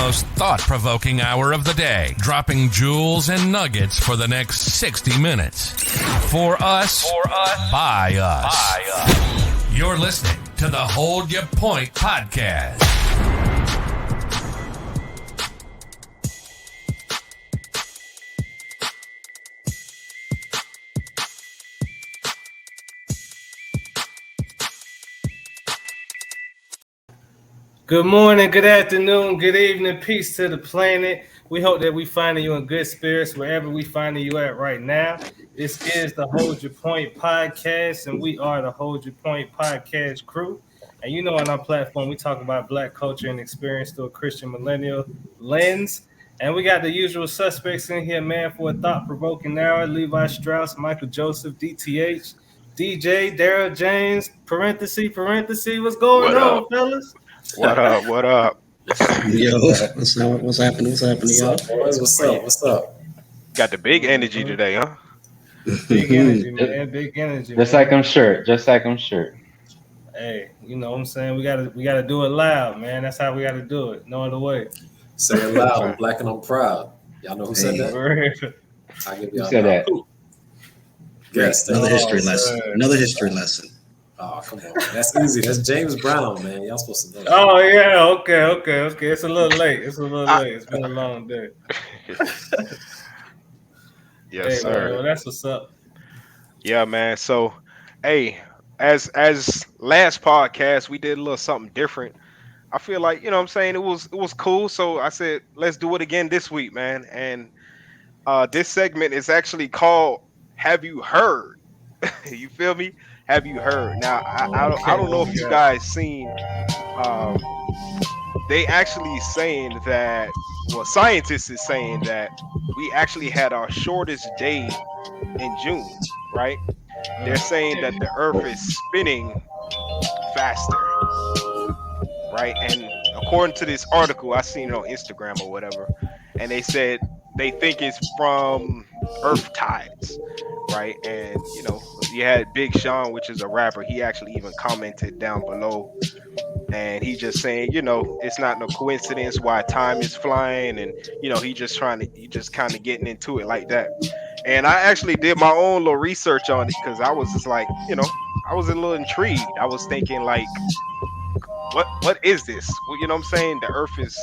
most thought-provoking hour of the day, dropping jewels and nuggets for the next 60 minutes. For us, by us. You're listening to the Hold Your Point podcast. Good morning, good afternoon, good evening, peace to the planet. We hope that we finding you in good spirits wherever we finding you at right now. This is the Hold Your Point podcast, and we are the Hold Your Point podcast crew. And you know, on our platform, we talk about Black culture and experience through a Christian millennial lens. And we got the usual suspects in here, man, for a thought-provoking hour. Levi Strauss, Michael Joseph, DTH, DJ, Daryl James, parenthesis, what's going on, fellas? What up? Yo, what's happening, y'all? What's up? Got the big energy today, huh? Big energy, man. Big energy. Just like I'm sure. Hey, you know what I'm saying? We gotta do it loud, man. That's how we gotta do it. No other way. Say it loud. I'm black and I'm proud. Y'all know who said that? I give y'all said that. Yes, Another history lesson. Oh, come on. That's easy. That's James Brown, man. Y'all supposed to know that. Oh, yeah. Okay. It's a little late. It's been a long day. Yes, sir. Man, that's what's up. Yeah, man. So, hey, as last podcast, we did a little something different. I feel like, you know what I'm saying, it was cool. So I said, let's do it again this week, man. And this segment is actually called Have You Heard? You feel me? Have you heard? Now, I don't know if you guys seen, they actually saying that, well, scientists is saying that we actually had our shortest day in June, right? They're saying that the Earth is spinning faster, right? And according to this article, I seen it on Instagram or whatever, and they said they think it's from Earth tides, right? And, you know, you had Big Sean, which is a rapper. He actually even commented down below, and he just saying, you know, it's not no coincidence why time is flying, and, you know, he just kind of getting into it like that. And I actually did my own little research on it because I was just like, you know, I was a little intrigued. I was thinking like, what is this? Well, you know what I'm saying? The Earth is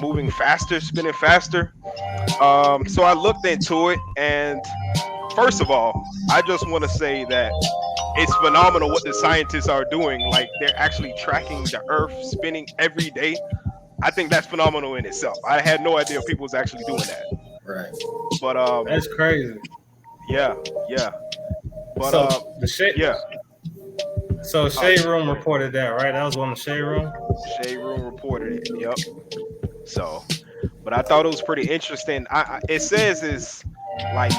moving faster, spinning faster. So I looked into it, and first of all, I just want to say that it's phenomenal what the scientists are doing. Like, they're actually tracking the Earth spinning every day. I think that's phenomenal in itself. I had no idea people was actually doing that. Right. But that's crazy. Yeah. But so the shade, yeah. So Shade Room reported that, right? That was on the Shade Room. Shade Room reported it. Yep. So, but I thought it was pretty interesting. It says it's like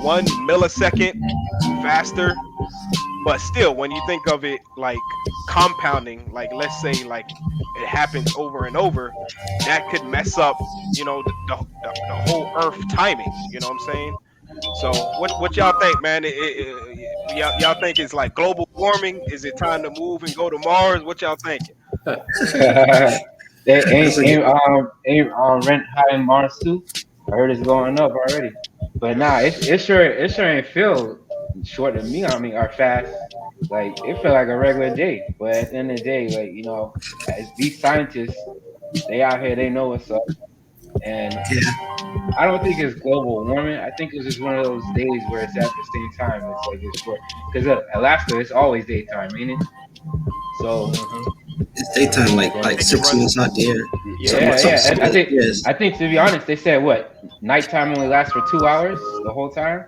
1 millisecond faster, but still, when you think of it like compounding, like let's say like it happens over and over, that could mess up, you know, the whole Earth timing. You know what I'm saying? So what y'all think, man? Y'all think it's like global warming? Is it time to move and go to Mars? What y'all thinking? Ain't rent high in Mars too? I heard it's going up already. But nah, it sure ain't feel short to me. I mean, or fast. Like, it felt like a regular day. But at the end of the day, like, you know, as these scientists, they out here, they know what's up. And I don't think it's global warming. I think it's just one of those days where it's at the same time. It's like it's short. Because Alaska, it's always daytime, ain't it? So it's daytime, like 6 minutes out there. I think to be honest, they said what? Nighttime only lasts for 2 hours the whole time.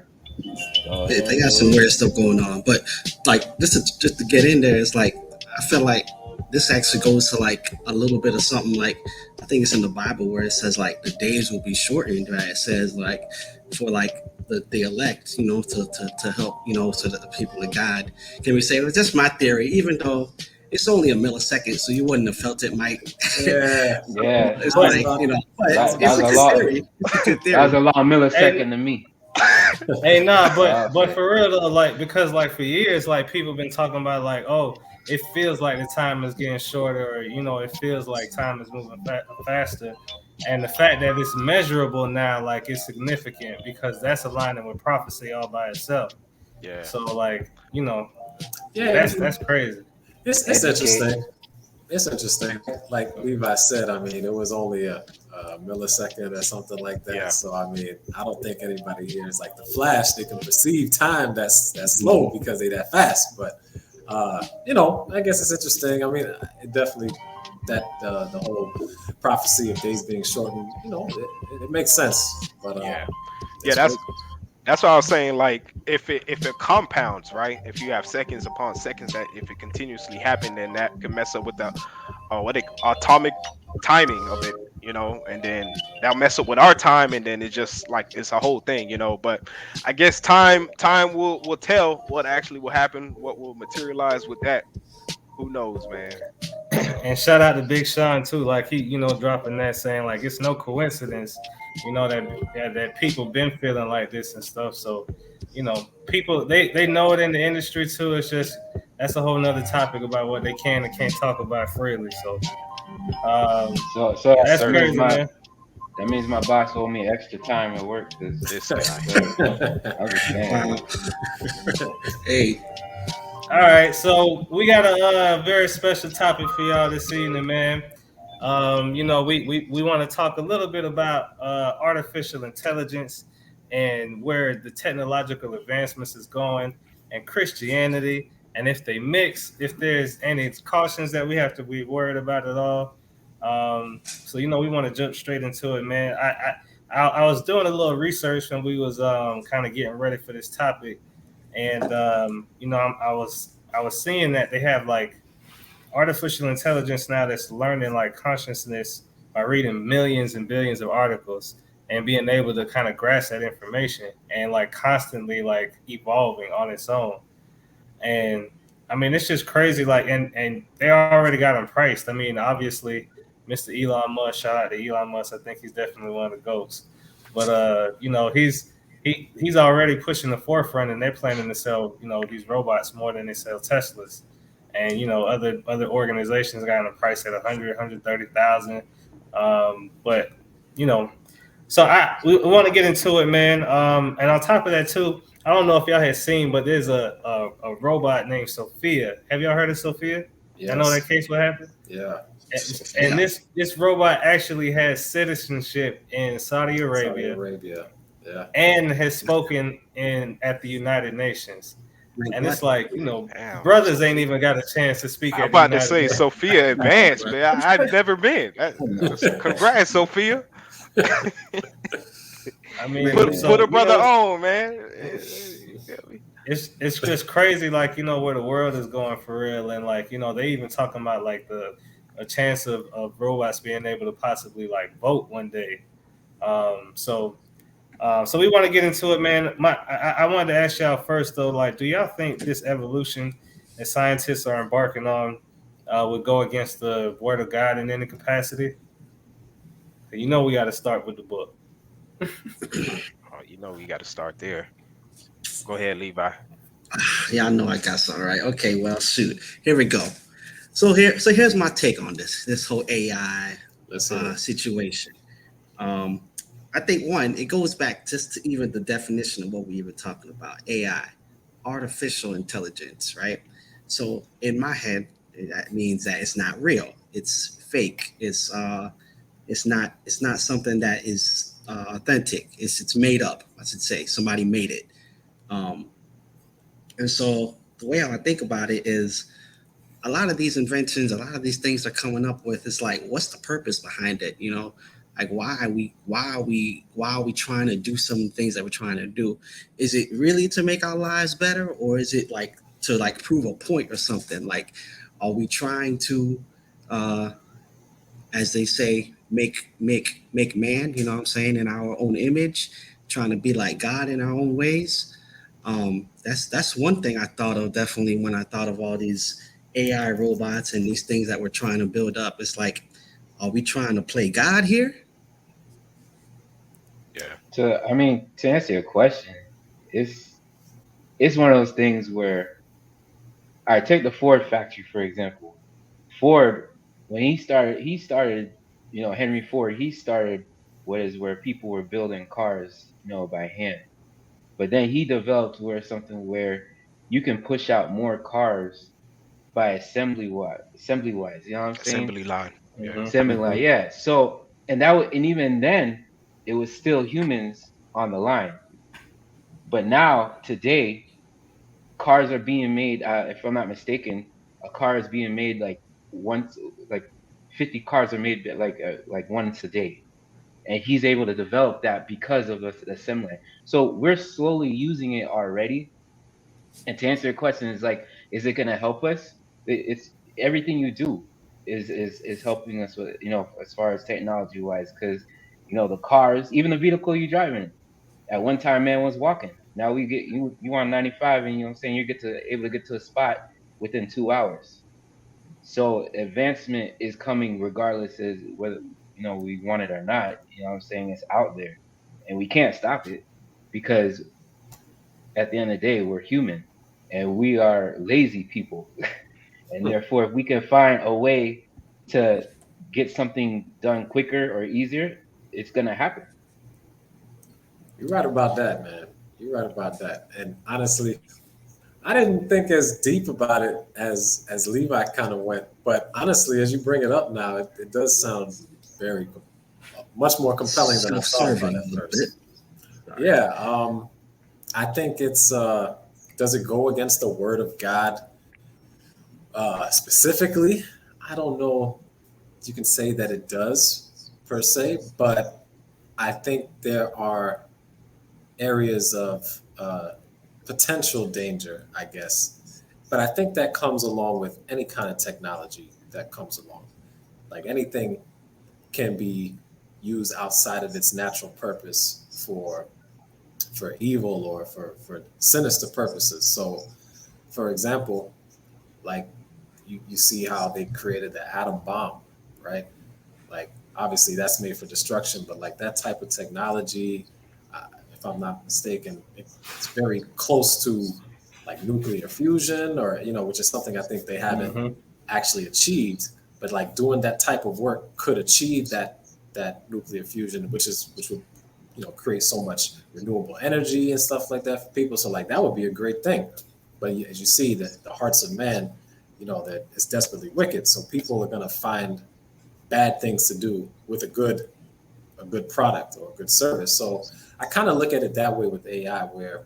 So, they got some weird stuff going on. But like just to get in there, it's like I feel like this actually goes to like a little bit of something like I think it's in the Bible where it says like the days will be shortened, right? It says like for like the elect, you know, to help, you know, so that the people of God can we say, well, that's my theory, even though it's only a millisecond, so you wouldn't have felt it, Mike. Yeah. It's like, you know, it's a good theory. That was a long millisecond to me. Hey, nah, but for real though, like, because like for years, like people been talking about like, oh, it feels like the time is getting shorter, or it feels like time is moving faster. And the fact that it's measurable now, like it's significant because that's aligning with prophecy all by itself. Yeah. So like, Yeah, that's crazy. it's interesting. It's interesting. Like Levi said, I mean, it was only a millisecond or something like that. Yeah. So I mean, I don't think anybody here is like the Flash. They can perceive time that's slow because they that fast. But I guess it's interesting. I mean, it definitely that the whole prophecy of days being shortened. It makes sense. But that's what I was saying. Like if it compounds, right? If you have seconds upon seconds, that if it continuously happen, then that can mess up with the atomic timing of it, and then that'll mess up with our time, and then it just like it's a whole thing, But I guess time will tell what actually will happen, what will materialize with that. Who knows, man? And shout out to Big Sean too, like he, dropping that saying like it's no coincidence, that people been feeling like this and stuff. So, people they know it in the industry too. It's just that's a whole nother topic about what they can and can't talk about freely. So, that's crazy, man. That means my boss owed me extra time at work. This guy. I was saying. Hey. All right, so we got a very special topic for y'all this evening, man. We want to talk a little bit about artificial intelligence and where the technological advancements is going, and Christianity, and if they mix, if there's any cautions that we have to be worried about at all. So we want to jump straight into it, man. I was doing a little research when we was kind of getting ready for this topic. And I was seeing that they have like artificial intelligence now that's learning like consciousness by reading millions and billions of articles and being able to kind of grasp that information and like constantly like evolving on its own. And I mean, it's just crazy. Like, and they already got them priced. I mean, obviously, Mr. Elon Musk. Shout out to Elon Musk. I think he's definitely one of the goats. But he's already pushing the forefront, and they're planning to sell these robots more than they sell Teslas, and other organizations got them priced at 130,000. But so we want to get into it, man. And on top of that too, I don't know if y'all had seen, but there's a robot named Sophia. Have y'all heard of Sophia? Yes. I know that case. What happened? Yeah. And this robot actually has citizenship in Saudi Arabia. Yeah. And has spoken at the United Nations. And it's like, Damn. brothers ain't even got a chance to speak. I'm about to say Sophia advanced, man. I've never been. Congrats, Sophia. I mean, put a brother on, man. It's just crazy, like where the world is going for real, and like they even talking about like a chance of robots being able to possibly like vote one day. So we want to get into it, man. I wanted to ask y'all first though, like, do y'all think this evolution that scientists are embarking on would go against the word of God in any capacity? We got to start with the book. We got to start there. Go ahead, Levi. Yeah, I know I got some. Right. Okay. Well, shoot. Here we go. So here's my take on this whole AI situation. I think one, it goes back just to even the definition of what we were talking about, AI, artificial intelligence, right? So in my head, that means that it's not real. It's fake. It's not something that is authentic. It's made up, I should say. Somebody made it. And so the way I think about it is a lot of these inventions, a lot of these things they're coming up with, it's like, what's the purpose behind it? Like why are we trying to do some things that we're trying to do? Is it really to make our lives better, or is it like to like prove a point or something? Like, are we trying to, as they say, make man, what I'm saying, in our own image, trying to be like God in our own ways? That's one thing I thought of definitely when I thought of all these AI robots and these things that we're trying to build up. It's like, are we trying to play God here? Yeah. To answer your question, it's one of those things where All right, take the Ford factory for example. Ford, when he started, Henry Ford, he started what is where people were building cars, by hand. But then he developed where something where you can push out more cars by assembly wise. You know what I'm saying? Assembly line. Yeah. Assembly line, yeah. So and even then it was still humans on the line. But now today cars are being made. If I'm not mistaken, a car is being made once, like 50 cars are made like once a day, and he's able to develop that because of the assembly. So we're slowly using it already. And to answer your question, is it going to help us? It's everything you do is helping us with as far as technology wise, because the cars, even the vehicle you drive in. At one time, man was walking. Now we get you on 95, and what I'm saying, you get to able to get to a spot within 2 hours. So advancement is coming regardless as whether we want it or not. What I'm saying, it's out there, and we can't stop it because at the end of the day, we're human, and we are lazy people, and therefore, if we can find a way to get something done quicker or easier, it's gonna happen. You're right about that, man. You're right about that. And honestly, I didn't think as deep about it as Levi kind of went. But honestly, as you bring it up now, it does sound very much more compelling than I thought about Self-serving a at little first. bit. Yeah, I think it's does it go against the word of God specifically? I don't know if you can say that it does per se, but I think there are areas of potential danger, I guess. But I think that comes along with any kind of technology that comes along. Like anything can be used outside of its natural purpose for evil or for sinister purposes. So, for example, like you see how they created the atom bomb, right? Like obviously that's made for destruction, but like that type of technology, if I'm not mistaken, it's very close to like nuclear fusion, or which is something I think they haven't Mm-hmm. actually achieved. But like doing that type of work could achieve that nuclear fusion, which would create so much renewable energy and stuff like that for people. So like that would be a great thing. But as you see, the hearts of man, that it's desperately wicked. So people are gonna find bad things to do with a good product or a good service. So I kind of look at it that way with AI, where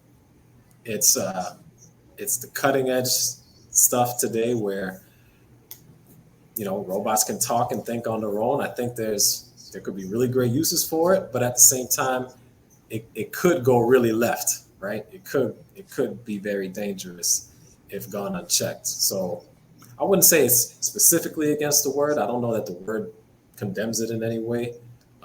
it's it's the cutting edge stuff today, where robots can talk and think on their own. I think there could be really great uses for it, but at the same time, it could go really left, right? It could be very dangerous if gone unchecked. So I wouldn't say it's specifically against the word. I don't know that the word condemns it in any way,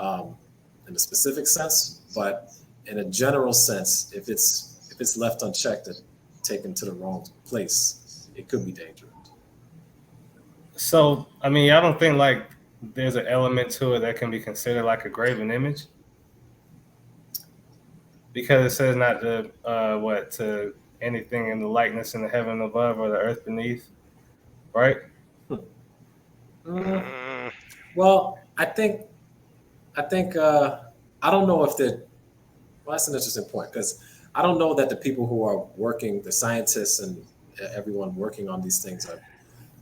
in a specific sense, but in a general sense, if it's left unchecked and taken to the wrong place, it could be dangerous. So, I mean, I don't think like there's an element to it that can be considered like a graven image because it says not to to anything in the likeness in the heaven above or the earth beneath, right? Uh, Mm, well, I think I don't know if they're. Well, that's an interesting point because I don't know that the people who are working, the scientists and everyone working on these things, are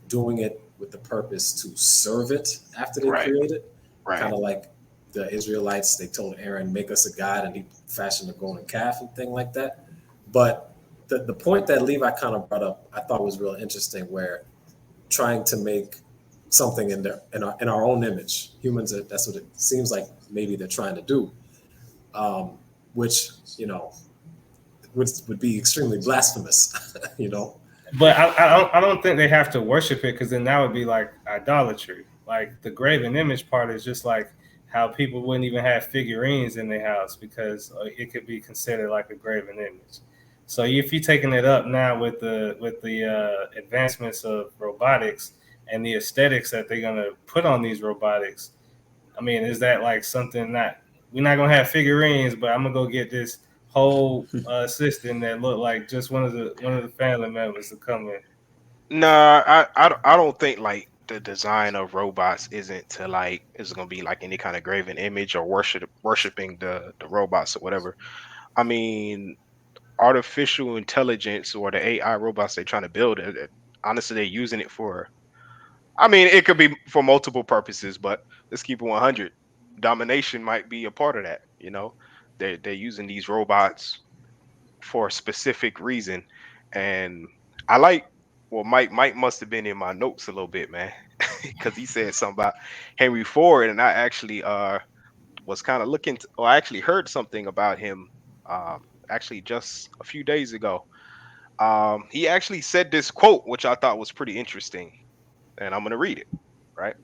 doing it with the purpose to serve it after they right. create it. Right. Kind of like the Israelites, they told Aaron, make us a god, and he fashioned a golden calf and thing like that. But the point that Levi kind of brought up, I thought was real interesting, where trying to make something in our own image, humans, that's what it seems like maybe they're trying to do, which would be extremely blasphemous, But I don't think they have to worship it because then that would be like idolatry. Like the graven image part is just like how people wouldn't even have figurines in their house because it could be considered like a graven image. So if you're taking it up now with the advancements of robotics and the aesthetics that they're gonna put on these robotics, I mean, is that like something that we're not gonna have figurines, but I'm gonna go get this whole system that look like just one of the family members to come in. Nah, I don't think like the design of robots isn't to like is gonna be like any kind of graven image or worshiping the robots or whatever. I mean, artificial intelligence or the AI robots they're trying to build, honestly, they're using it for. I mean, it could be for multiple purposes, but let's keep it 100. Domination might be a part of that. You know, they're using these robots for a specific reason, and I like. Well, Mike must have been in my notes a little bit, man, because he said something about Henry Ford, and I actually was kind of looking, or I actually heard something about him, actually just a few days ago. He actually said this quote, which I thought was pretty interesting, and I'm gonna read it, right?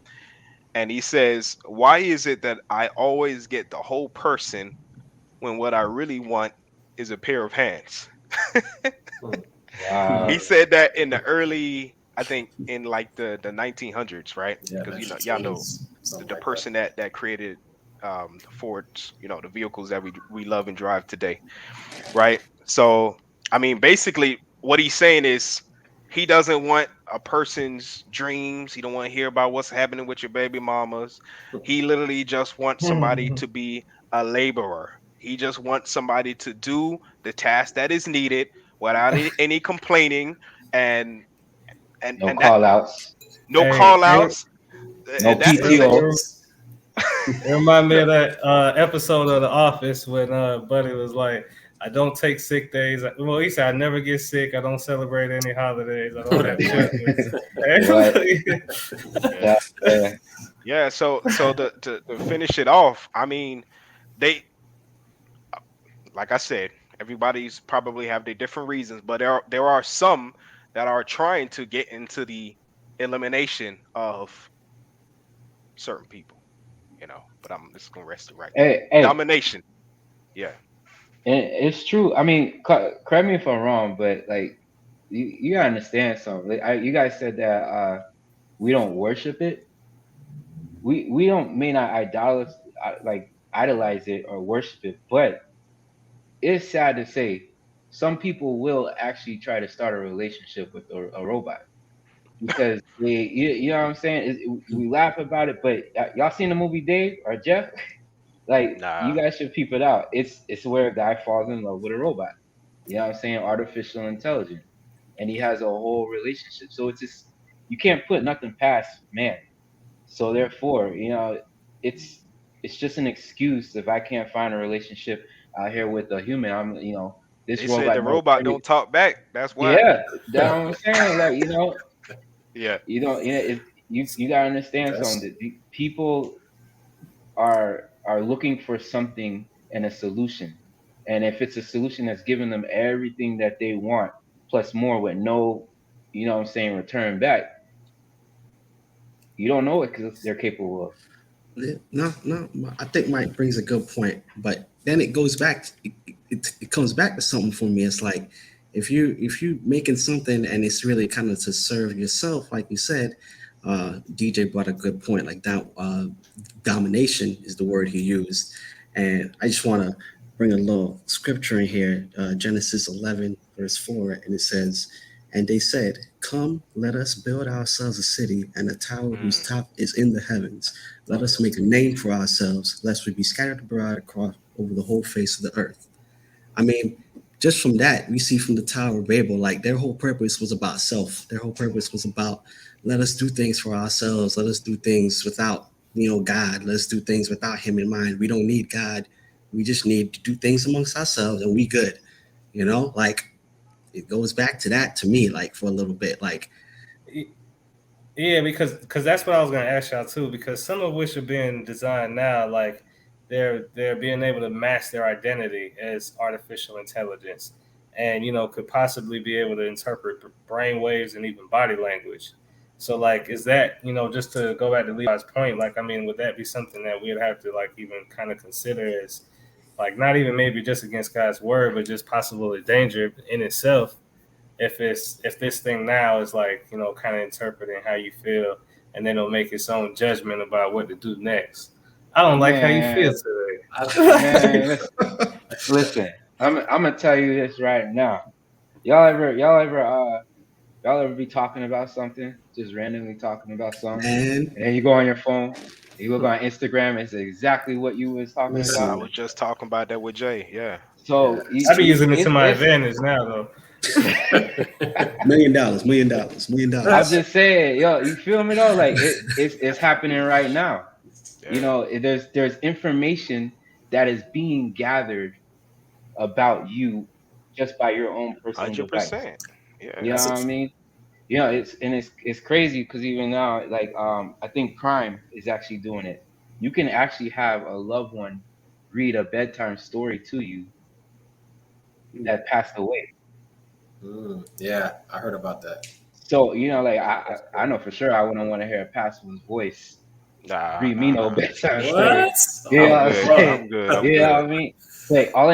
And he says, "Why is it that I always get the whole person when what I really want is a pair of hands?" He Wow. said that in the early, I think in like the 1900s, right? Yeah, Because y'all know 1920s, something the like that. person that created the Fords, the vehicles that we love and drive today, right? So, I mean, basically, what he's saying is he doesn't want a person's dreams. He don't want to hear about what's happening with your baby mamas. He literally just wants somebody to be a laborer. He just wants somebody to do the task that is needed without any complaining and No that call outs. no Hey, call it, outs. No And that's it, essential. PTO. it remind me No, of that episode of The Office when Buddy was like, "I don't take sick days." Well, he said, "I never get sick. I don't celebrate any holidays. I don't have What? Christmas." What? yeah. Yeah, yeah. Yeah, so to finish it off, I mean, they like I said, everybody's probably have their different reasons, but there are some that are trying to get into the elimination of certain people, But I'm just gonna rest it right there. Hey, Domination, yeah. and it's true. I mean, correct me if I'm wrong, but like, you gotta understand something. Like, you guys said that we don't worship it. We don't may not idolize it or worship it, but it's sad to say some people will actually try to start a relationship with a robot because you know what I'm saying. We laugh about it, but y'all seen the movie Dave or Jeff? Like, you Nah, guys should peep it out. It's where a guy falls in love with a robot. You know what I'm saying? Artificial intelligence, and he has a whole relationship. So it's just you can't put nothing past man. So therefore, it's it's just an excuse if I can't find a relationship out here with a human. This they said robot the knows robot every. don't talk back. That's why. Yeah, that's what I'm saying. Like, Yeah, you gotta understand something. That's That the people are looking for something and a solution. And if it's a solution that's giving them everything that they want, plus more with no, what I'm saying, return back, you don't know what they're capable of. Yeah, no, no. I think Mike brings a good point, but then it goes back. It comes back to something for me. It's like if you making something and it's really kind of to serve yourself, like you said. DJ brought a good point. Like that, domination is the word he used, and I just want to bring a little scripture in here. Genesis 11 verse 4, and it says, "And they said, 'Come, let us build ourselves a city and a tower whose mm, top is in the heavens. Let okay. us make a name for ourselves, lest we be scattered abroad across over the whole face of the earth.'" I mean, just from that, we see from the Tower of Babel, like their whole purpose was about self. Their whole purpose was about let us do things for ourselves. Let us do things without, God. Let us do things without Him in mind. We don't need God. We just need to do things amongst ourselves, and we good. Like it goes back to that to me, like for a little bit, like Yeah, because that's what I was gonna ask y'all too. Because some of which are being designed now, like they're being able to mask their identity as artificial intelligence, and could possibly be able to interpret brain waves and even body language. So like, is that just to go back to Levi's point? Like, I mean, would that be something that we'd have to like even kind of consider as like not even maybe just against God's word, but just possible danger in itself? If this thing now is like kind of interpreting how you feel, and then it'll make its own judgment about what to do next. I don't like how you feel Man, I, today. man, listen. I'm gonna tell you this right now. Y'all ever Y'all ever be talking about something, just randomly talking about something, And and then you go on your phone, you look on Instagram, it's exactly what you was talking I about. was listen, just talking about that with Jay. Yeah. So I be using it to my it's advantage now, though. $1 million, $1 million, $1 million. I'm just saying, yo, you feel me though? Like it's happening right now. Yeah. You know, there's information that is being gathered about you just by your own personal device. 100%. Yeah. You know That's what a I mean? Yeah, it's crazy because even now, like I think Prime is actually doing it. You can actually have a loved one read a bedtime story to you that passed away. yeah, I heard about that. So you know, like That's I cool. know for sure I wouldn't want to hear a passed one's voice Nah, read me nah, no nah. bedtime story. What? You know I'm what I'm Oh, good. bro. saying? I'm good. I'm You know good. what I mean? Like all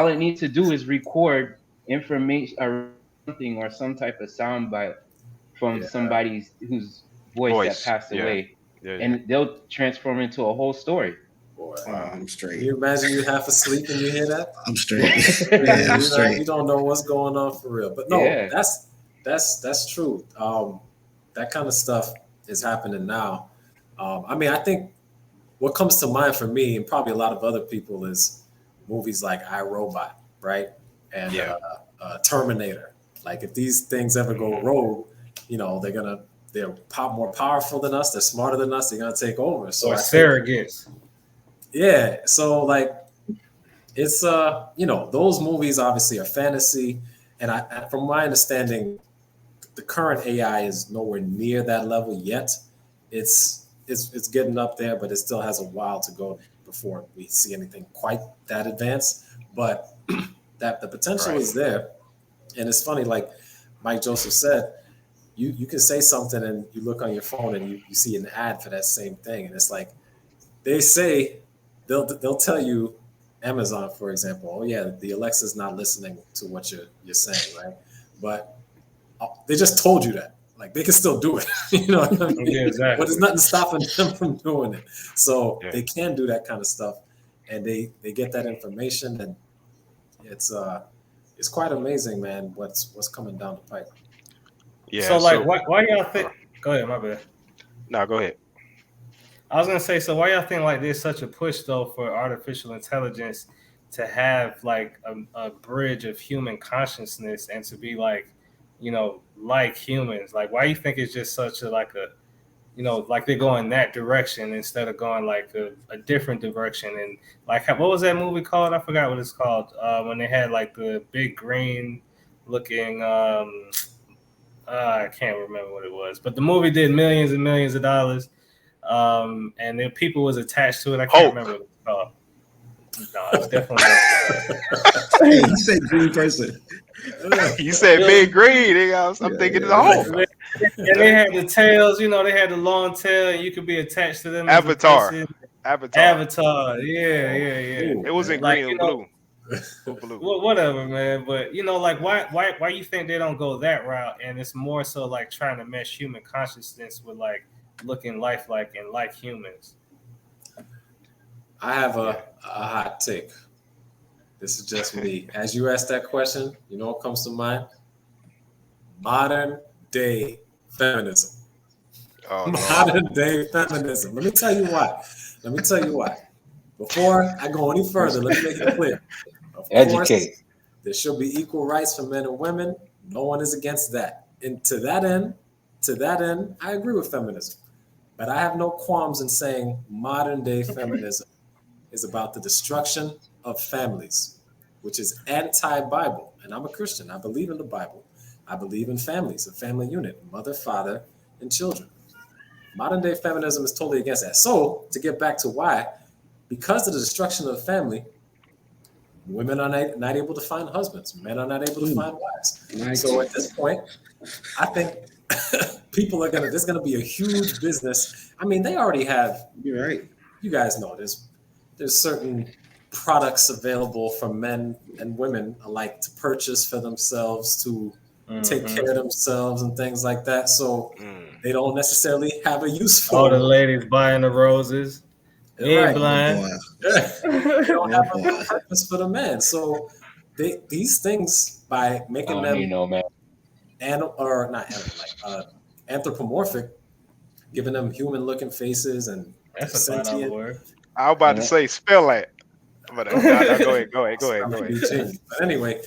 it needs to do is record information or something or some type of sound bite from Yeah, somebody's whose voice that Voice. passed Yeah. away, Yeah. Yeah. and they'll transform into a whole story. boy. Wow. I'm Can straight. you imagine you half asleep and you hear that? I'm straight. Yeah, Yeah, I'm you straight. don't know what's going on for real. But no, Yeah. that's true. That kind of stuff is happening now. I mean, I think what comes to mind for me and probably a lot of other people is movies like I, Robot, right? And Yeah. Terminator. Like if these things ever go rogue, you know, they're more powerful than us. They're smarter than us. They're gonna take over. So Or I think, surrogates. yeah. So like it's you know, those movies obviously are fantasy, and from my understanding, the current AI is nowhere near that level yet. It's getting up there, but it still has a while to go before we see anything quite that advanced. But that the potential Right. is there, and it's funny, like Mike Joseph said, you can say something and you look on your phone and you see an ad for that same thing, and it's like they say they'll tell you Amazon, for example, oh yeah, the Alexa's not listening to what you're saying, right? But they just told you that. Like they can still do it, you know what I mean? Yeah, exactly. But there's nothing stopping them from doing it. So Yeah. they can do that kind of stuff, and they get that information, and it's quite amazing, man. What's coming down the pipe? Yeah. So, like, why y'all think? Go ahead, my bad. No, go ahead. I was gonna say, so why y'all think like there's such a push though for artificial intelligence to have like a bridge of human consciousness and to be like, like humans? Like, why you think it's just such a like a, like they're going that direction instead of going like a different direction? And like, what was that movie called? I forgot what it's called. When they had like the big green looking. I can't remember what it was, but the movie did millions and millions of dollars. And then people was attached to it. I can't remember what it's called. No, it's definitely Hey, he said green person. You said big green. I'm thinking of the whole And they had the tails, they had the long tail, and you could be attached to them. Avatar. As a person. Avatar. Avatar. Yeah. Ooh, It was in Like, green and blue. Blue. Whatever, man. But like, why you think they don't go that route? And it's more so like trying to mesh human consciousness with like looking lifelike and like humans. I have a hot take. This is just me. As you asked that question, you know what comes to mind? Modern day feminism. Oh, no. Modern day feminism. Let me tell you why. Before I go any further, let me make it clear. Of course, Educate. there should be equal rights for men and women. No one is against that. And to that end, I agree with feminism. But I have no qualms in saying modern day feminism is about the destruction of families, which is anti-Bible. And I'm a Christian. I believe in the Bible. I believe in families, a family unit, mother, father, and children. Modern day feminism is totally against that. So to get back to why, because of the destruction of the family, women are not able to find husbands. Men are not able to find wives. Nice. So at this point, I think there's gonna be a huge business. I mean, they already have. You're right. You guys know there's certain products available for men and women alike to purchase for themselves to take care of themselves and things like that. So they don't necessarily have a use for all the ladies buying the roses. You ain't blind. They don't have a purpose for the men. So these things by making them man. animal or not animal, like anthropomorphic, giving them human-looking faces and That's a $5 sentient. word. I was about to And say spell that, but no, go ahead, Spelling bee genius. But anyway,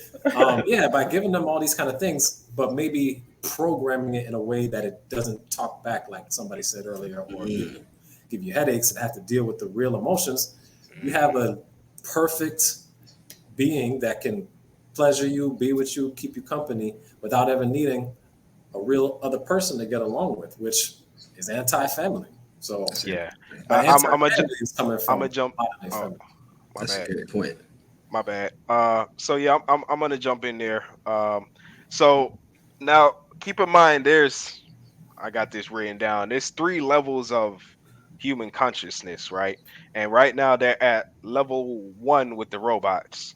yeah, by giving them all these kind of things, but maybe programming it in a way that it doesn't talk back like somebody said earlier, or give you headaches and have to deal with the real emotions. You have a perfect being that can pleasure you, be with you, keep you company without ever needing a real other person to get along with, which is anti-family. So Yeah, by I'm gonna anti-family is coming I'm gonna from jump. modern day Oh, family. my That's a bad. great point. My bad. So yeah, I'm gonna jump in there. So now keep in mind, I got this written down. There's 3 levels of human consciousness, right? And right now they're at level 1 with the robots.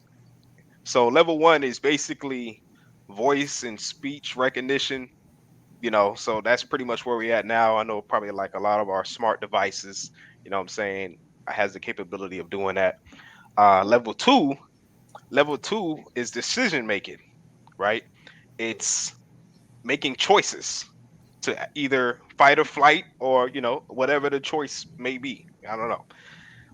So level 1 is basically voice and speech recognition. So that's pretty much where we're at now. I know probably like a lot of our smart devices, what I'm saying, has the capability of doing that. Level 2 is decision making, right? It's making choices to either fight or flight, or whatever the choice may be. I don't know,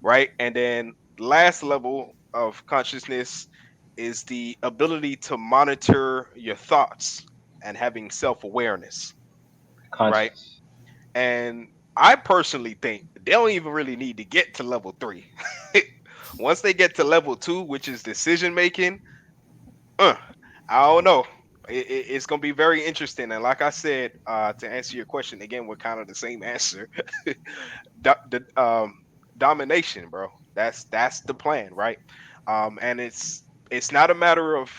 right? And then last level of consciousness is the ability to monitor your thoughts and having self-awareness, right? conscious. And I personally think they don't even really need to get to level 3. Once they get to level 2, which is decision making, uh, I don't know. It's gonna be very interesting. And like I said, to answer your question again, with kind of the same answer, the domination, bro. That's the plan, right? And it's not a matter of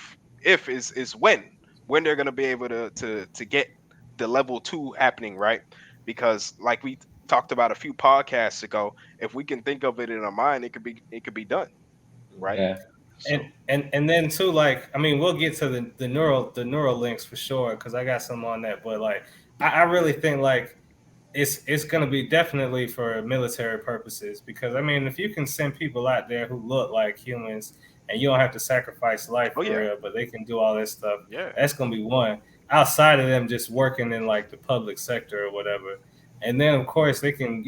if, is when they're gonna be able to get the level 2 happening, right? Because like we talked about a few podcasts ago, if we can think of it in our mind, it could be done, right? Yeah. So And then too, like, I mean, we'll get to the neural links for sure, because I got some on that. But like, I really think like it's gonna be definitely for military purposes, because I mean, if you can send people out there who look like humans and you don't have to sacrifice life oh for yeah, real, but they can do all this stuff, yeah. that's gonna be one. Outside of them just working in like the public sector or whatever, and then of course they can,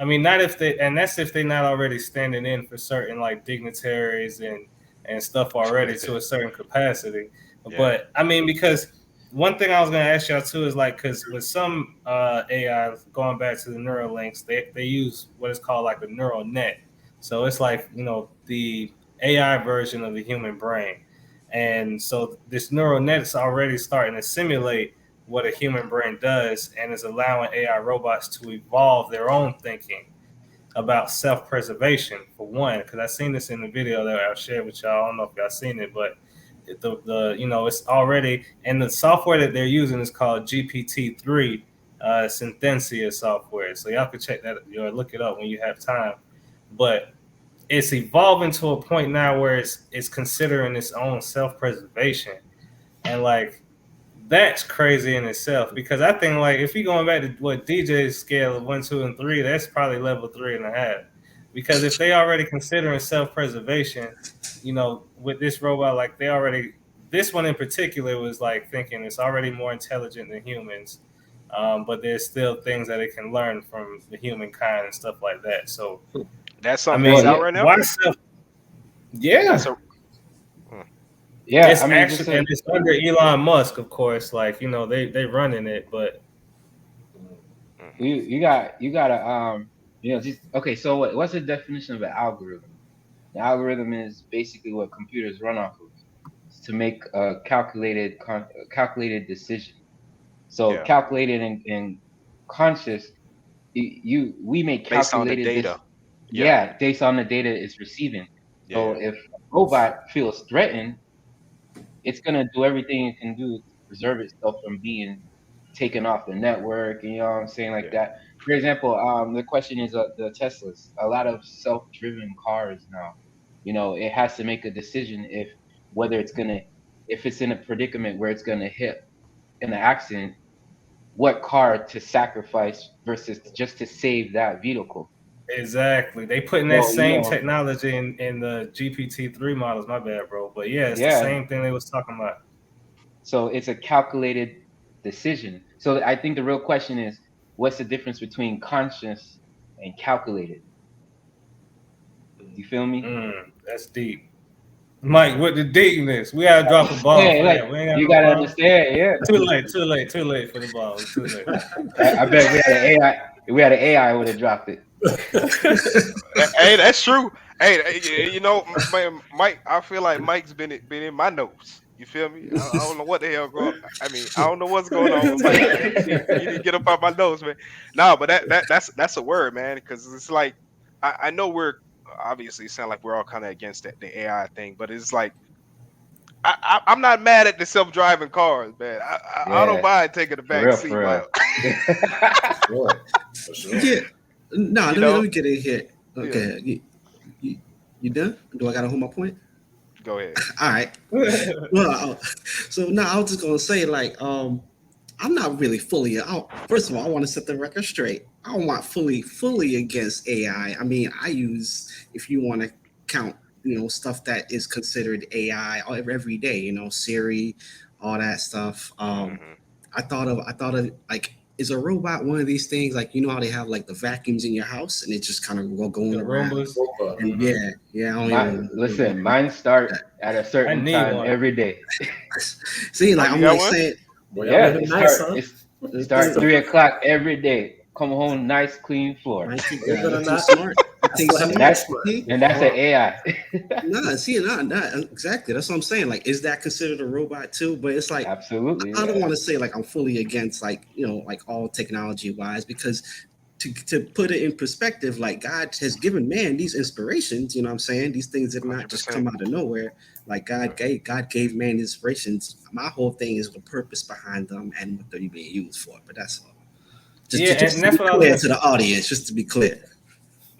I mean, not if they, and that's if they're not already standing in for certain like dignitaries and stuff already to a certain capacity. Yeah. But I mean, because one thing I was going to ask y'all too is like, because with some AI, going back to the neural links, they use what is called like a neural net. So it's like, the AI version of the human brain. And so this neural net is already starting to simulate what a human brain does, and is allowing AI robots to evolve their own thinking about self-preservation, for one, because I seen this in the video that I shared with y'all. I don't know if y'all seen it, but it's already, and the software that they're using is called GPT-3 Synthesia software. So y'all can check that or look it up when you have time. But it's evolving to a point now where it's considering its own self-preservation, and like that's crazy in itself, because I think like if you're going back to what DJ's scale of 1, 2, and 3, that's probably level 3.5. Because if they already considering self-preservation, with this robot, like they already, this one in particular was like thinking it's already more intelligent than humans, but there's still things that it can learn from the humankind and stuff like that. So That's I something mean, that's Well, out yeah, right now. why self? That's Yeah, a hmm, yeah. it's I mean, just actually, and like it's under Elon Musk, of course. Like they running it, but mhm. you got to just okay. So what's the definition of an algorithm? The algorithm is basically what computers run off of to make a calculated decision. So Yeah, calculated and conscious, we make based on the calculated this, data. Yeah, yeah, based on the data it's receiving. yeah, So yeah, if a robot feels threatened, it's gonna do everything it can do to preserve itself from being taken off the network, and you know what I'm saying, like yeah, that. For example, the question is the Teslas. A lot of self-driven cars now, it has to make a decision if whether it's gonna if it's in a predicament where it's gonna hit in an accident, what car to sacrifice versus just to save that vehicle. exactly. They putting that So same technology in the GPT-3 models. My bad, bro. But yeah, it's the yeah. same thing they was talking about. So it's a calculated decision. So I think the real question is, what's the difference between conscious and calculated? You feel me? That's deep. Mike, with the deepness, we gotta drop a bomb Yeah, for like that. We ain't got you no gotta bomb. understand. Yeah, Too late for the bomb. Too late. I bet we had an AI. We had an AI would have dropped it. Hey, that's true. Hey, you know, Mike. I feel like Mike's been in my notes. You feel me? I don't know what the hell going. I mean, I don't know what's going on with Mike, man. You need to get up out my nose, man. No, but that's a word, man. Because it's like I know we're obviously sound like we're all kind of against the AI thing, but it's like I'm not mad at the self-driving cars, man. I don't Yeah, mind taking the for back real, seat. for real. Sure. For sure. Yeah. No, You let know, me get in here. yeah. Okay. You done? Do I gotta hold my point? Go ahead. All right. Well, so now I was just gonna say, like, I'm not really fully. First of all, I want to set the record straight. I'm not fully against AI. I mean, I use, if you want to count, stuff that is considered AI every day. Siri, all that stuff. Hmm. I thought of like, is a robot one of these things? Like, how they have like the vacuums in your house and it just kind of The going around. Roombas. And Mhm. yeah, I don't even Listen, mine start that. at a I certain need time one. every day. See, Oh, like you I'm got like one? saying, Boy, y'all Yeah, living nice, huh? it start 3 o'clock every day. Come home, nice clean floor, I think Believe it or you're too not, smart. You I think still have and to so? get that's smart. See? and that's an AI. No, see, not exactly. That's what I'm saying. Like, is that considered a robot too? But it's like, Absolutely, I don't yeah. want to say like I'm fully against, like, like all technology wise, because to put it in perspective, like God has given man these inspirations. You know what I'm saying? These things did not just 100%. come out of nowhere. Like God gave man inspirations. My whole thing is the purpose behind them and what they're being used for. But that's all. Yeah, Just and to be that's what I was clear gonna to say. the audience, just to be clear.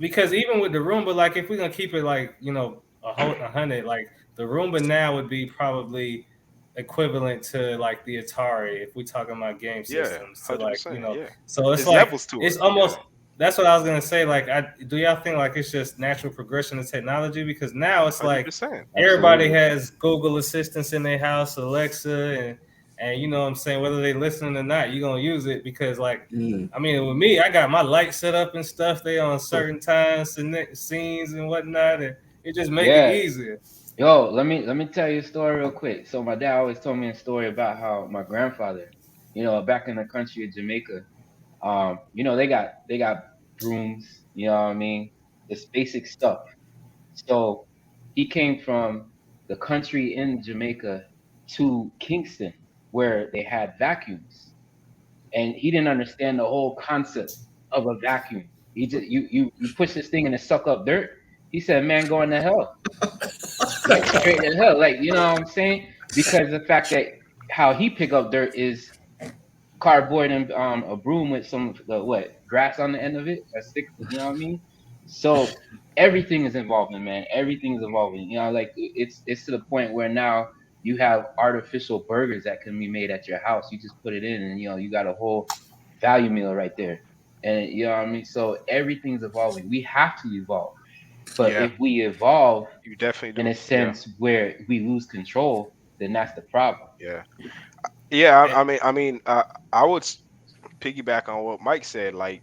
Because even with the Roomba, like if we're gonna keep it like a hundred, like the Roomba now would be probably equivalent to like the Atari if we talking about game Yeah, systems. To like 100%. Yeah. so it's It's like levels to it's it. Yeah. almost that's what I was gonna say. Like, do y'all think like it's just natural progression of technology? Because now it's like 100%. everybody Absolutely. has Google assistants in their house, Alexa, and you know what I'm saying, whether they listening or not, you're gonna use it because like Mm. I mean with me, I got my lights set up and stuff, they on certain times and scenes and whatnot, and it just make it Yeah. easier. Yo, let me tell you a story real quick. So my dad always told me a story about how my grandfather, back in the country of Jamaica, they got brooms, you know what I mean? This basic stuff. So he came from the country in Jamaica to Kingston where they had vacuums. And he didn't understand the whole concept of a vacuum. He just you push this thing and it suck up dirt. He said, "Man, going to hell." Like straight to hell. Like, you know what I'm saying? Because the fact that how he pick up dirt is cardboard and a broom with some what grass on the end of it, a stick. You know what I mean? So everything is evolving, man. Everything is evolving. Like it's to the point where now you have artificial burgers that can be made at your house. You just put it in, and you got a whole value meal right there. And you know what I mean? So everything's evolving. We have to evolve. But Yeah, if we evolve you definitely in do. a Yeah. sense where we lose control, then that's the problem. Yeah. Yeah. And, I would piggyback on what Mike said. Like,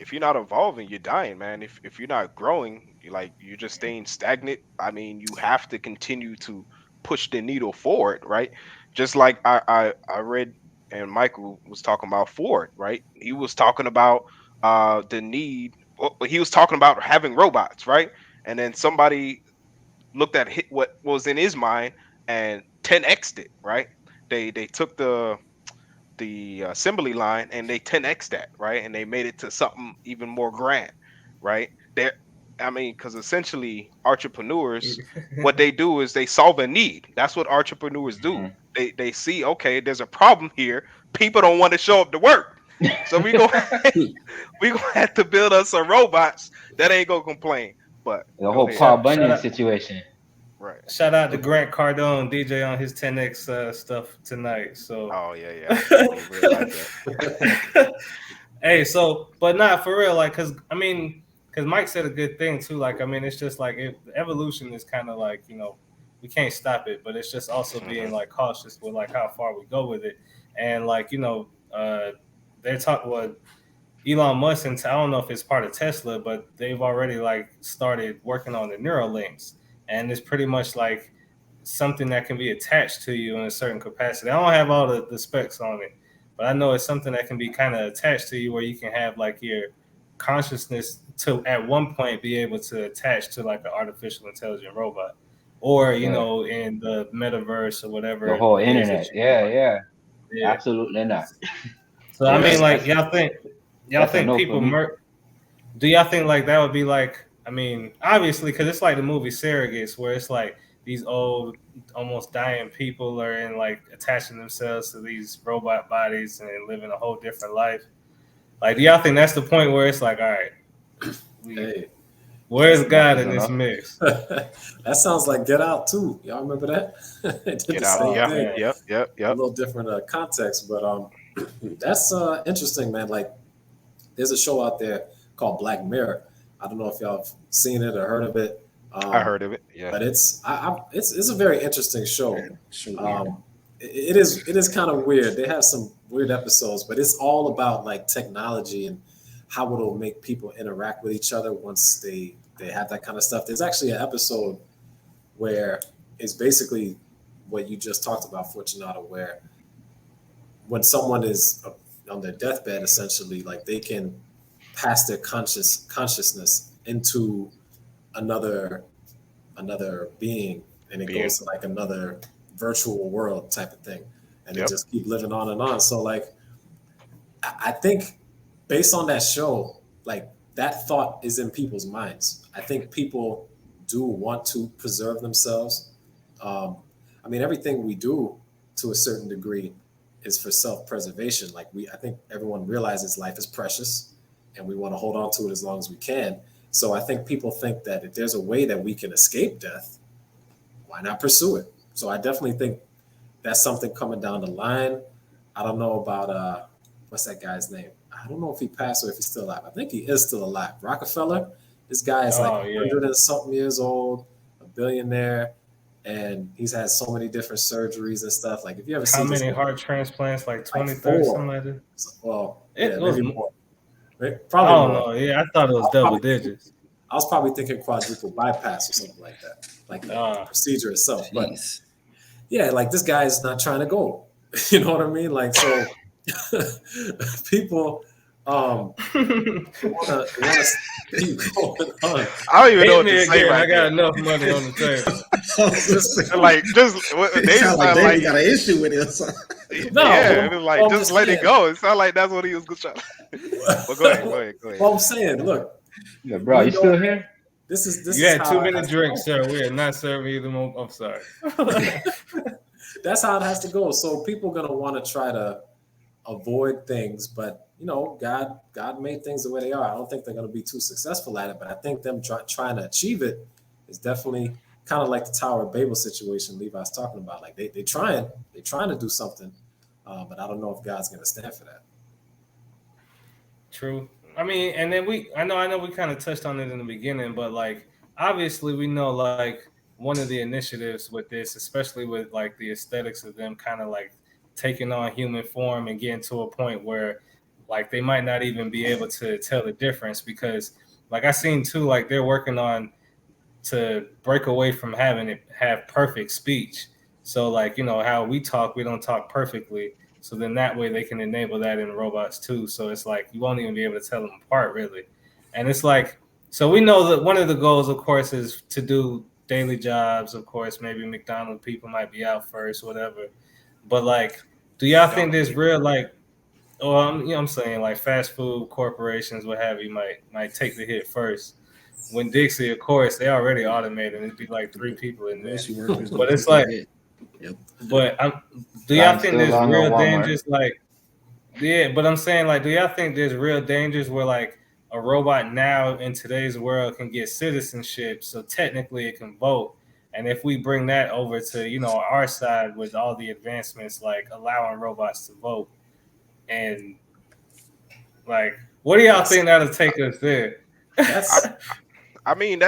if you're not evolving, you're dying, man. If you're not growing, you're just staying stagnant. I mean, you have to continue to push the needle forward, right? Just like I read and Michael was talking about Ford, right? He was talking about the need. Well, he was talking about having robots, right? And then somebody looked at what was in his mind and 10x'd it, right? They took the assembly line and they 10x that, right? And they made it to something even more grand, right? There, I mean, because essentially entrepreneurs, what they do is they solve a need. That's what entrepreneurs do. Mhm. They see, okay, there's a problem here. People don't want to show up to work, so we go we gonna have to build us some robots that ain't gonna complain. But The go whole ahead. Paul shout Bunyan out situation. Right. shout out to Grant Cardone, DJ on his 10x stuff tonight. So Oh yeah, yeah. I definitely realize that. hey, so but not for real, like, because Mike said a good thing too. Like, I mean, it's just like the evolution is kind of like we can't stop it, but it's just also being like cautious with like how far we go with it. And like, they're talking what Elon Musk, and I don't know if it's part of Tesla, but they've already like started working on the Neuralinks, and it's pretty much like something that can be attached to you in a certain capacity. I don't have all the specs on it, but I know it's something that can be kind of attached to you where you can have like your consciousness to at one point be able to attach to like an artificial intelligent robot, or in the metaverse or whatever The whole it is internet. that you yeah. Absolutely not. So I mean, like, That's y'all a think no people for me. do y'all think like that would be like, I mean, obviously, because it's like the movie Surrogates, where it's like these old, almost dying people are in like attaching themselves to these robot bodies and living a whole different life. Like, do y'all think that's the point where it's like, all right, Hey, where's God enough in is this enough. mix? that sounds like Get Out too. Y'all remember that? They did Get the out. same Yeah. thing. Yep. A little different context, but that's interesting, man. Like, there's a show out there called Black Mirror. I don't know if y'all have seen it or heard of it. I heard of it. Yeah. But it's a very interesting show. Sure. It is kind of weird. They have some weird episodes, but it's all about like technology and how it'll make people interact with each other once they have that kind of stuff. There's actually an episode where it's basically what you just talked about, Fortunato, where when someone is on their deathbed, essentially, like they can pass their consciousness into another being, and it goes to like another virtual world type of thing, and they just keep living on and on. So like, I think based on that show, like that thought is in people's minds. I think people do want to preserve themselves. I mean, everything we do to a certain degree is for self-preservation. Like I think everyone realizes life is precious and we want to hold on to it as long as we can. So I think people think that if there's a way that we can escape death, why not pursue it? So I definitely think that's something coming down the line. I don't know about what's that guy's name? I don't know if he passed or if he's still alive. I think he is still alive. Rockefeller. This guy is like 100 and something years old, a billionaire, and he's had so many different surgeries and stuff. Like, if you ever see how many heart transplants, like 20, 30, something like that? Well, it was maybe more. Probably I don't know. Yeah, I thought it was double digits. I was probably thinking quadruple bypass or something like that, like the procedure itself. Jeez. But yeah, like this guy is not trying to go. You know what I mean? Like, so people want to keep going on. I don't even know what to say right I got enough money on the table. They sound like they got an issue with it. No, yeah, it was like just let it go. It sounded like that's what he was trying. But go ahead. Well, I'm saying, look, yeah, bro, you still here? This is you had 2 minute drinks, sir. We are not serving you the moment. I'm sorry. That's how it has to go. So people are gonna want to try to avoid things, but God made things the way they are. I don't think they're gonna be too successful at it, but I think them trying to achieve it is definitely kind of like the Tower of Babel situation Levi's talking about. Like they're trying to do something, but I don't know if God's gonna stand for that. True. I mean, and then I know we kind of touched on it in the beginning, but like obviously we know like one of the initiatives with this, especially with like the aesthetics of them kind of like taking on human form and getting to a point where like they might not even be able to tell the difference, because like I seen too, like they're working on to break away from having it have perfect speech. So like, how we talk, we don't talk perfectly. So then that way they can enable that in robots too. So it's like you won't even be able to tell them apart really. And it's like, so we know that one of the goals, of course, is to do daily jobs. Of course, maybe McDonald's people might be out first, whatever. But like, do y'all think there's real like, I'm saying like fast food corporations, what have you, might take the hit first? When Dixie, of course, they already automated. It'd be like 3 people in there. But it's like, but do y'all think there's real dangers? Like, yeah, but I'm saying like, do y'all think there's real dangers where like a robot now in today's world can get citizenship, so technically it can vote? And if we bring that over to, our side with all the advancements, like allowing robots to vote, and like, what do y'all think that'll take us there? I mean,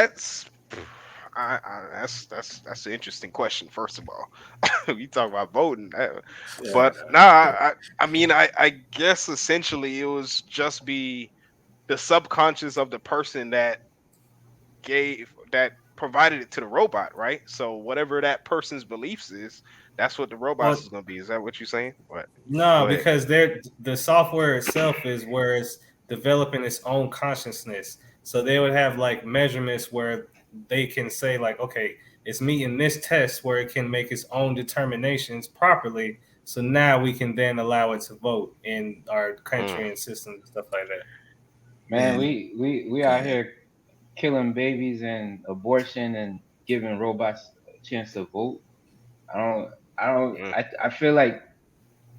That's an interesting question. First of all, we talk about voting, Yeah. but I mean, I guess essentially it was just be the subconscious of the person that provided it to the robot, right? So whatever that person's beliefs is, that's what the robots Well, is going to be. Is that what you're saying? What? no, Go ahead. because the software itself is where it's developing its own consciousness. So they would have like measurements where they can say like, okay, it's meeting this test where it can make its own determinations properly. So now we can then allow it to vote in our Mm. country and systems and stuff like that. Man, And we out here killing babies and abortion and giving robots a chance to vote. I don't Mm. I feel like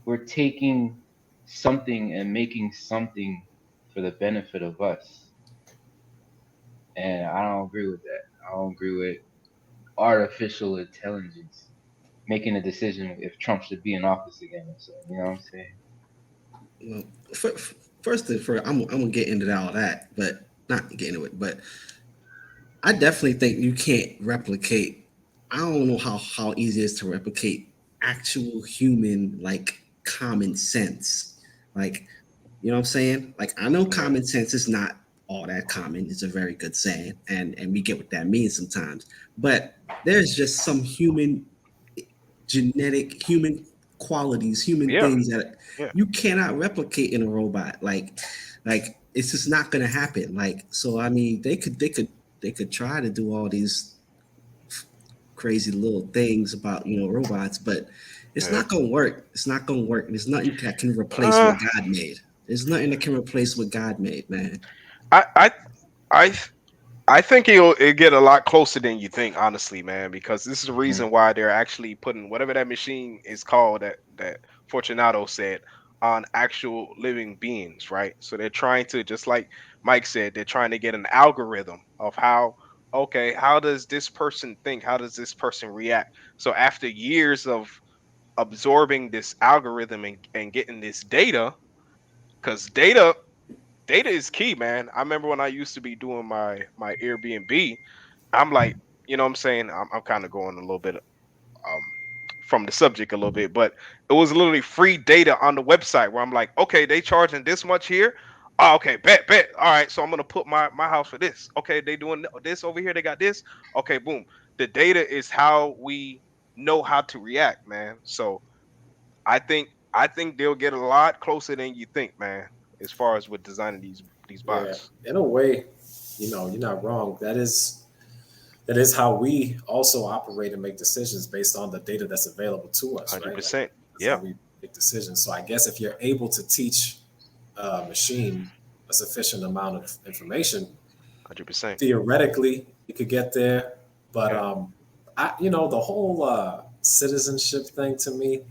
we're taking something and making something for the benefit of us. And I don't agree with that. I don't agree with artificial intelligence making a decision if Trump should be in office again. So, you know what I'm saying? well, first and first, I'm gonna get into all that, but not get into it. But I definitely think you can't replicate. I don't know how easy it is to replicate actual human like common sense. Like, you know what I'm saying? Like, I know Yeah. common sense is not all that common. It's a very good saying, and we get what that means sometimes. But there's just some genetic human qualities, human Yeah. things that Yeah. you cannot replicate in a robot. Like it's just not gonna happen. Like, so I mean, they could try to do all these crazy little things about robots, but it's Yeah. not gonna work. It's not gonna work. There's nothing that can replace Uh, what God made. There's nothing that can replace what God made, man. I I I I think it'll get a lot closer than you think, honestly, man. Because this is the Mhm. reason why they're actually putting whatever that machine is called that Fortunato said on actual living beings, right? So they're trying to, just like Mike said, they're trying to get an algorithm of how, okay, how does this person think? How does this person react? So after years of absorbing this algorithm and getting this data, because data is key, man. I remember when I used to be doing my Airbnb, I'm like, you know what I'm saying? I'm kind of going a little bit um from the subject a little bit, but it was literally free data on the website where I'm like, okay, they charging this much here. Oh, okay, bet. All right, so I'm gonna put my house for this. Okay, they doing this over here, they got this. Okay, boom. The data is how we know how to react, man. So I think they'll get a lot closer than you think, man, as far as with designing these Yeah. bots. In a way, you're not wrong. That is how we also operate and make decisions based on the data that's available to us, right? Like 100%. that's how Yeah, we make decisions. So I guess if you're able to teach a machine a sufficient amount of information, 100%. theoretically you could get there. But Yeah. the whole citizenship thing to me,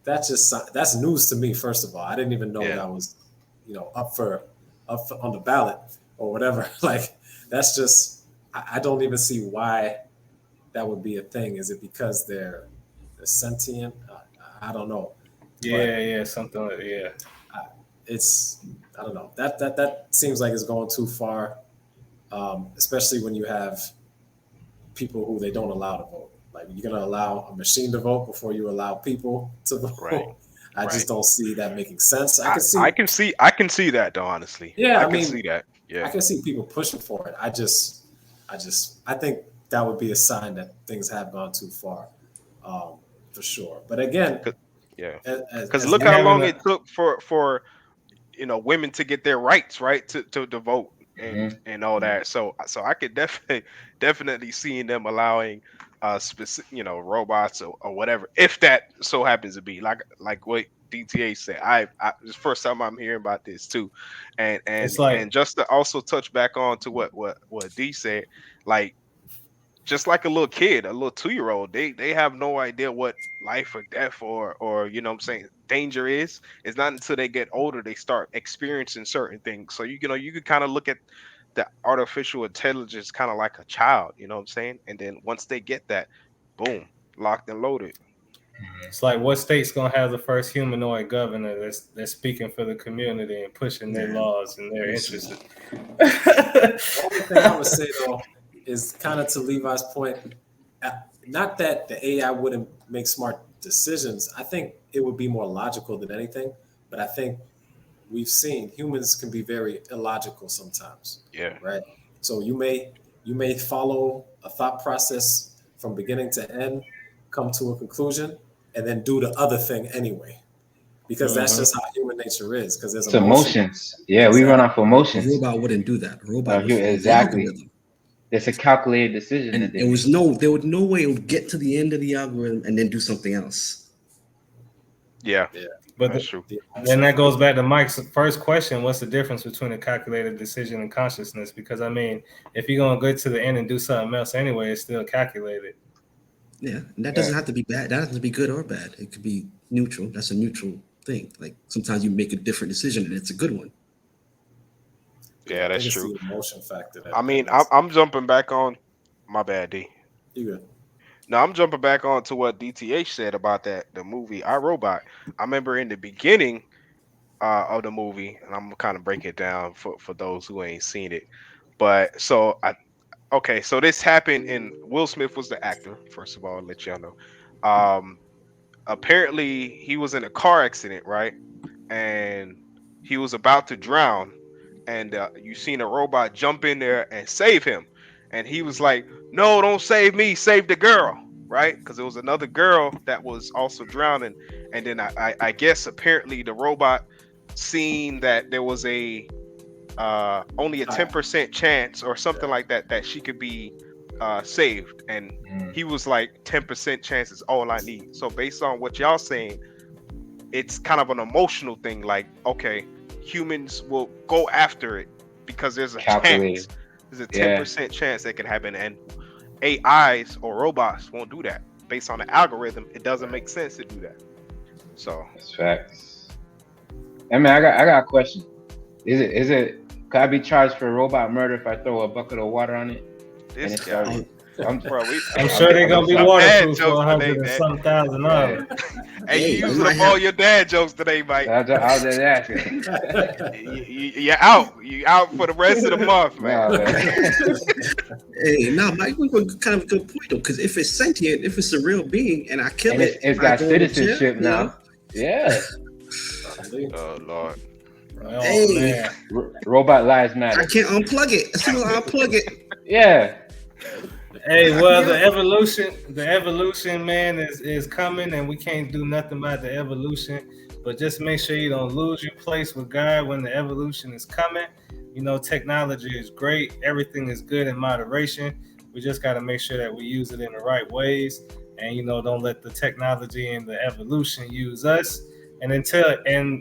that's news to me. First of all, I didn't even know Yeah. that was up for on the ballot or whatever. Like that's just I don't even see why that would be a thing. Is it because they're sentient? I don't know, but Yeah, something like it's I don't know. That seems like it's going too far, especially when you have people who they don't allow to vote. Like you're gonna allow a machine to vote before you allow people to Right. vote. I Right. just don't see that making sense. I I, can I see, can see I can see that though, honestly. yeah, I I can mean, see that. I Yeah. can see people pushing for it. I think that would be a sign that things have gone too far, um, for sure. But again, 'Cause- yeah. Because as look and how long, having long a it took for women to get their rights, right, to vote and Mhm. all Mhm. that. So I could definitely seeing them allowing specific robots or whatever, if that so happens to be like what DTA said. It's the first time I'm hearing about this too, and it's and like and just to also touch back on to what D said, like just like a little kid, a little 2-year old, they have no idea what life or death or what I'm saying, danger is. It's not until they get older they start experiencing certain things. So you could kind of look at the artificial intelligence kind of like a child, you know what I'm saying? And then once they get that, boom, locked and loaded. It's like what state's gonna have the first humanoid governor that's speaking for the community and pushing their Yeah. laws and their We'll see. interests. the only thing I would say though, is kind of to Levi's point. Not that the AI wouldn't make smart decisions. I think it would be more logical than anything. But I think we've seen humans can be very illogical sometimes. Yeah. Right. So you may follow a thought process from beginning to end, come to a conclusion, and then do the other thing anyway. Because that's just how human nature is. Because there's It's emotions. Yeah, Exactly. we run off A emotions. robot wouldn't do that. A robot would follow the Exactly. algorithm. It's a calculated decision. And that they there was make. no way it would get to the end of the algorithm and then do something else. Yeah. But That's true. then that goes back to Mike's first question: what's the difference between a calculated decision and consciousness? Because I mean, if you're gonna go to the end and do something else anyway, it's still calculated. Yeah, and that doesn't have to be bad. That doesn't have to be good or bad. It could be neutral. That's a neutral thing. Like sometimes you make a different decision and it's a good one. Yeah, that's it's true. the emotion factor. I mean, I'm jumping back on. My bad, D. You good? No, I'm jumping back on to what DTH said about the movie iRobot. I remember in the beginning of the movie, and I'm gonna kind of break it down for those who ain't seen it. But so so this happened, and Will Smith was the actor. First of all, I'll let y'all know. Apparently he was in a car accident, right? And he was about to drown, and you seen a robot jump in there and save him, and he was like, "No, don't save me, save the girl," right? Because there was another girl that was also drowning, and then I guess apparently the robot seen that there was a only a 10% chance or something like that she could be saved, and he was like 10% chance is all I need. So based on what y'all saying, it's kind of an emotional thing. Like, okay, humans will go after it because there's a chance. There's a 10% chance that can happen, and AIs or robots won't do that. Based on the algorithm, it doesn't make sense to do that. So that's facts. Hey man, I got a question. Is it could I be charged for robot murder if I throw a bucket of water on it? this guy, I'm sure they're gonna be waterproof for $100 and some $1,000. Hey, you using up all your dad jokes today, Mike. I was just asking. You're out. You out for the rest of the month, man. Hey, Mike, we got kind of a good point though, because if it's sentient, if it's a real being, and I kill it, it's got citizenship now. Yeah. Oh Lord. Oh, hey, robot lives matter. I can't unplug it. As soon as I unplug it. Yeah. Hey, well, the evolution, man, is coming, and we can't do nothing about the evolution. But just make sure you don't lose your place with God when the evolution is coming. You know, technology is great. Everything is good in moderation. We just got to make sure that we use it in the right ways, and don't let the technology and the evolution use us. And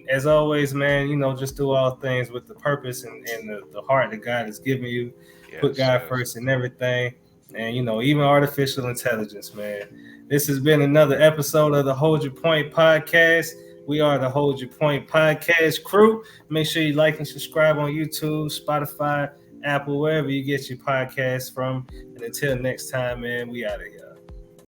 as always, man, just do all things with the purpose and the heart that God has given you. Yes, put God first in everything. And, even artificial intelligence, man. This has been another episode of the Hold Your Point podcast. We are the Hold Your Point podcast crew. Make sure you like and subscribe on YouTube, Spotify, Apple, wherever you get your podcasts from. And until next time, man, we out of here.